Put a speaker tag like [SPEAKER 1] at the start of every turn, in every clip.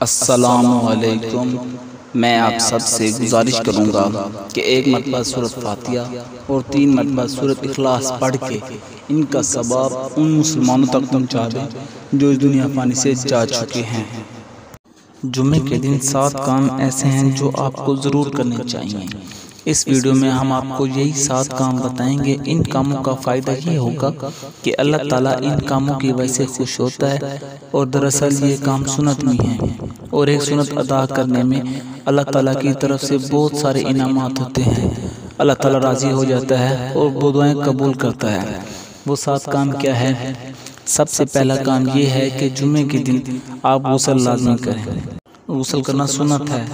[SPEAKER 1] السلام علیکم۔ میں آپ سب سے گزارش کروں گا کہ ایک مرتبہ سورۃ فاتحہ اور 3 مرتبہ سورۃ اخلاص پڑھ کے ان کا ثواب ان مسلمانوں تک پہنچا دیں جو اس دنیا فانی سے جا چکے ہیں۔ جمعے کے دن 7 کام ایسے ہیں جو آپ کو ضرور کرنے چاہیے۔ اس ویڈیو میں ہم آپ کو یہی 7 کام بتائیں گے۔ ان کاموں کا فائدہ یہ ہوگا کہ اللہ تعالیٰ ان کاموں کی وجہ سے خوش ہوتا ہے، اور دراصل یہ کام سنت بھی ہیں، اور ایک سنت ادا کرنے میں اللہ تعالیٰ کی طرف سے بہت سارے انعامات ہوتے ہیں۔ اللہ تعالیٰ راضی ہو جاتا ہے اور وہ دعائیں قبول کرتا ہے۔ وہ 7 کام کیا ہے؟ سب سے پہلا کام یہ ہے کہ جمعے کے دن آپ غسل لازمی کریں۔ غسل کرنا سنت ہے۔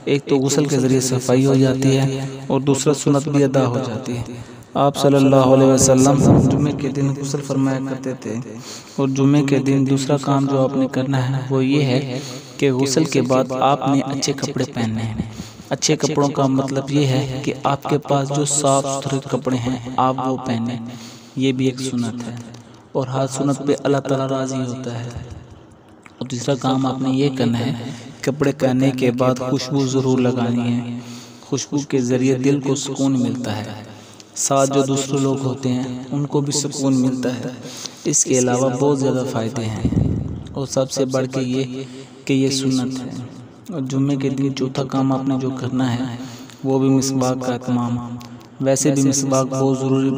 [SPEAKER 1] ایک تو غسل کے ذریعے صفائی ہو جاتی ہے، اور دوسرا سنت بھی ادا ہو جاتی ہے۔ آپ صلی اللہ علیہ وسلم جمعے کے دن غسل فرمایا کرتے تھے، اور جمعے کے دن دوسرا کام جو آپ نے کرنا ہے وہ یہ ہے کہ غسل کے بعد آپ نے اچھے کپڑے پہننے ہیں۔ اچھے کپڑوں کا مطلب یہ ہے کہ آپ کے پاس جو صاف ستھرے کپڑے ہیں آپ وہ پہنیں۔ یہ بھی ایک سنت ہے، اور ہر سنت پہ اللہ تعالیٰ راضی ہوتا ہے۔ اور تیسرا کام آپ نے یہ کرنا ہے، کپڑے پہننے کے بعد خوشبو ضرور لگانی ہے۔ خوشبو کے ذریعے دل کو سکون ملتا ہے، ساتھ جو دوسرے لوگ ہوتے ہیں ان کو بھی سکون ملتا ہے۔ اس کے علاوہ بہت زیادہ فائدے ہیں، اور سب سے بڑھ کے یہ کہ یہ سنت ہے۔ اور جمعے کے دن چوتھا کام آپ نے جو کرنا ہے وہ بھی مسواک کا اہتمام۔ ویسے بھی مسواک بہت ضروری،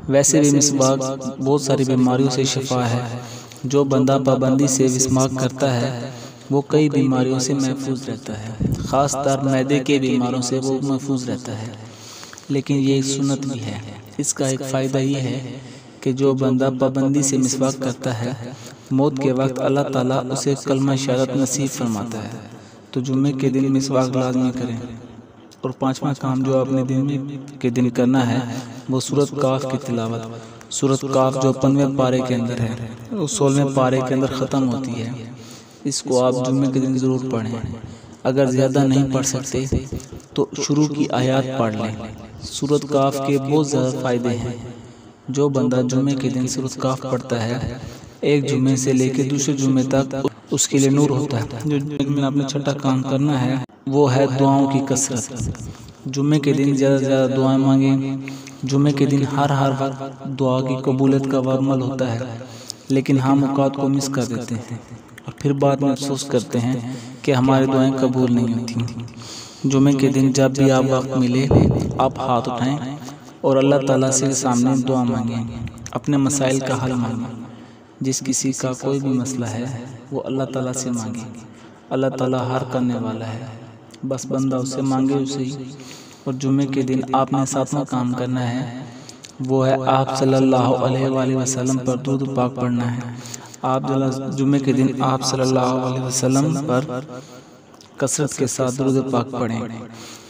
[SPEAKER 1] ویسے بھی مسواک بہت ساری بیماریوں سے شفا ہے۔ جو بندہ پابندی سے مسواک کرتا ہے وہ کئی بیماریوں سے محفوظ رہتا ہے، خاص طور معدے کے بیماروں سے وہ محفوظ رہتا ہے۔ لیکن یہ ایک سنت بھی ہے۔ اس کا ایک فائدہ یہ ہے کہ جو بندہ پابندی سے مسواک کرتا ہے، موت کے وقت اللہ تعالیٰ اسے کلمہ شہادت نصیب فرماتا ہے۔ تو جمعے کے دن مسواک لازمی کریں۔ اور 5واں کام جو آپ نے جمعے کے دن کرنا ہے وہ سورۃ کاف کی تلاوت۔ سورۃ کاف جو 15ویں پارے کے اندر ہے، 16ویں پارے کے اندر ختم ہوتی ہے۔ اس کو آپ جمعے کے دن ضرور پڑھیں۔ اگر زیادہ نہیں پڑھ سکتے تو شروع کی آیات پڑھ لیں۔ سورۃ کاف کے بہت زیادہ فائدے ہیں۔ جو بندہ جمعے کے دن سورۃ کاف پڑھتا ہے، ایک جمعے سے لے کے دوسرے جمعے تک اس کے لیے نور ہوتا ہے۔ جو جمعے کے دن آپ نے چھٹا کام کرنا ہے وہ ہے دعاؤں کی کثرت۔ جمعے کے دن زیادہ سے زیادہ دعائیں مانگیں۔ جمعے کے دن ہر وقت دعا کی قبولیت کا عمل ہوتا ہے، لیکن ہم اوقات کو مس کر دیتے ہیں، اور پھر بعد میں افسوس کرتے ہیں کہ ہماری دعائیں قبول نہیں ہوتی۔ جمعے کے دن جب بھی آپ وقت ملے آپ ہاتھ اٹھائیں اور اللہ تعالیٰ سے سامنے دعا مانگیں، اپنے مسائل کا حل مانگیں۔ جس کسی کا کوئی بھی مسئلہ ہے وہ اللہ تعالیٰ سے مانگیں۔ اللہ تعالیٰ ہر کرنے والا ہے، بس بندہ اسے مانگے اسے ہی۔ اور جمعے کے دن آپ نے 7واں کام کرنا ہے، وہ ہے آپ صلی اللہ علیہ وآلہ وسلم پر درود پاک پڑھنا ہے۔ آپ جمعے کے دن آپ صلی اللہ علیہ وسلم پر کثرت کے ساتھ درود پاک پڑھیں۔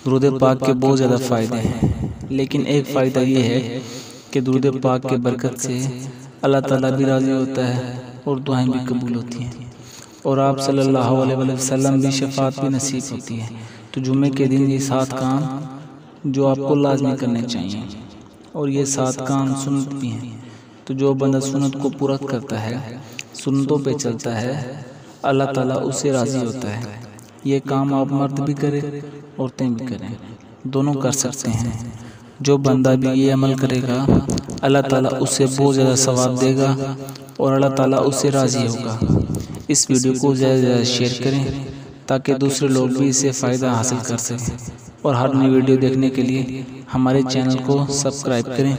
[SPEAKER 1] درود پاک کے بہت زیادہ فائدے ہیں، لیکن ایک فائدہ یہ ہے کہ درود پاک کے برکت سے اللہ تعالیٰ بھی راضی ہوتا ہے اور دعائیں بھی قبول ہوتی ہیں، اور آپ صلی اللہ علیہ وسلم بھی شفاعت بھی نصیب ہوتی ہے۔ تو جمعے کے دن یہ 7 کام جو آپ کو لازمی کرنے چاہیے، اور یہ 7 کام سنت بھی ہیں۔ تو جو بندہ سنت کو پورا کرتا ہے، سنتوں پہ چلتا ہے، اللہ تعالیٰ اس سے راضی ہوتا ہے۔ یہ کام آپ مرد بھی کریں عورتیں بھی کریں، دونوں کر سکتے ہیں۔ جو بندہ بھی یہ عمل کرے گا اللہ تعالیٰ اس سے بہت زیادہ ثواب دے گا، اور اللہ تعالیٰ اس سے راضی ہوگا۔ اس ویڈیو کو زیادہ سے زیادہ شیئر کریں تاکہ دوسرے لوگ بھی اس سے فائدہ حاصل کر سکیں، اور ہر نئی ویڈیو دیکھنے کے لیے ہمارے چینل کو سبسکرائب کریں۔